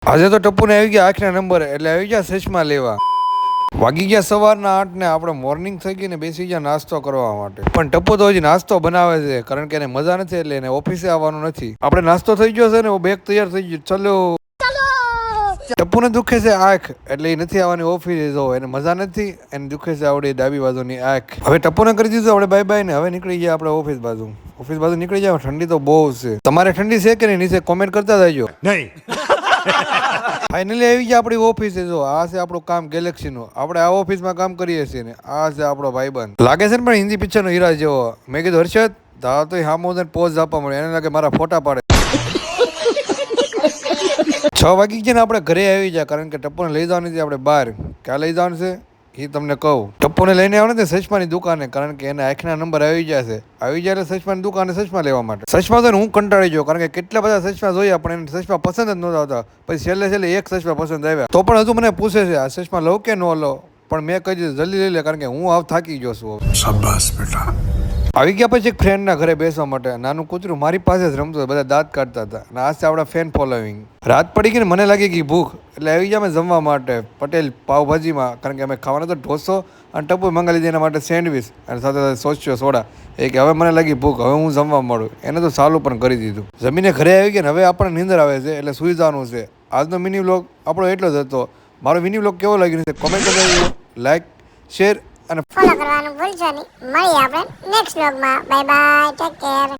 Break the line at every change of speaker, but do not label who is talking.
આજે તો ટપ્પુને આવી ગયા આંખના નંબર, એટલે આવી ગયા સચમાં લેવા. વાગી ગયા સવારના 8 ને આપણે મોર્નિંગ થઈ ગઈ ને બેસી ગયા નાસ્તો કરવા માટે. પણ ટપ્પુ તો હજી નાસ્તો બનાવે છે, કારણ કે એને મજા નથી, એટલે એને ઓફિસે આવવાનું નથી. આપણે નાસ્તો થઈ ગયો છે ને, બેગ તૈયાર થઈ ગયું. ચલો. ટપ્પુને દુખે છે આંખ, એટલે એ નથી આવવાની ઓફિસે. જો એને મજા નથી, એને દુખે છે આવડી ડાબી બાજુની આંખ. હવે ટપ્પુને કરી દીધું આપણે બાય બાય ને હવે નીકળી ગયા આપણે ઓફિસ બાજુ. ઓફિસ બાજુ નીકળી જાય. ઠંડી તો બહુ છે. તમારે ઠંડી છે કે નહીં? નીચે કોમેન્ટ કરતા જજો. નહીં. ફાઇનલી આવી ગયા આપણી ઓફિસે. જો આ છે આપણું કામ ગેલેક્સી નું. આપણે આ ઓફિસમાં કામ કરીએ છીએ ને આ છે આપણો ભાઈબંધ. લાગે છે ને પણ હિન્દી પિક્ચર નો હીરા જેવો. મેં કીધું હર્ષદ તા તો હામો પોઝ આપવા મળે. એને લાગે મારા ફોટા પાડે. 6 વાગી ગયા ને આપણે ઘરે આવી જાય, કારણ કે ટપ્પુને લઈ જવાની છે આપણે બહાર. ક્યાં લઈ જવાનું છે એ તમને કહું. ટપ્પુને લઈને આવે ને સચમાની દુકાને, કારણ કે એને આંખના નંબર આવી ગયા છે. આવી જાય એટલે સચમાની દુકાને સચમા લેવા માટે. સચમા તો હું કંટાળી ગયો, કારણ કે કેટલા બધા સચમા જોયા પણ એને સચમા પસંદ જ નહોતા આવતા. પછી છેલ્લે એક સચમા પસંદ આવ્યા. તો પણ હજુ મને પૂછે છે આ સચમા લઉં કે ન લો. પણ મેં કહી દીધું જલ્દી લઈ લે, કારણ કે હું હાવ થાકી ગયો છું. શાબાશ બેટા. આવી ગયા પછી એક ફ્રેન્ડના ઘરે બેસવા માટે. નાનું કૂતરું મારી પાસે જ રમતું, બધા દાંત કાઢતા હતા. અને આ છે આપણા ફેન ફોલોવિંગ. રાત પડી ગઈ ને મને લાગી ગઈ ભૂખ, એટલે આવી ગયા અમે જમવા માટે પટેલ પાવભાજીમાં, કારણ કે અમે ખાવાનો તો ઢોસો અને ટપ્પુ મંગાવી લીધી એના માટે સેન્ડવિચ અને સાથે સાથે સોચ્યો સોડા. એ કે હવે મને લાગી ભૂખ, હવે હું જમવા મળું. એને તો ચાલુ પણ કરી દીધું. જમીને ઘરે આવી ગયા ને હવે આપણને નીંદર આવે છે, એટલે સુઈ જવાનું છે. આજનો મિની વ્લોગ આપણો એટલો જ હતો. મારો મિની વ્લોગ કેવો લાગ્યો છે કોમેન્ટ કરી, લાઈક, શેર અને
ફોલો કરવાનું ભૂલશો નહીં. મળીએ આપણે નેક્સ્ટ વ્લોગમાં. Bye bye, take care.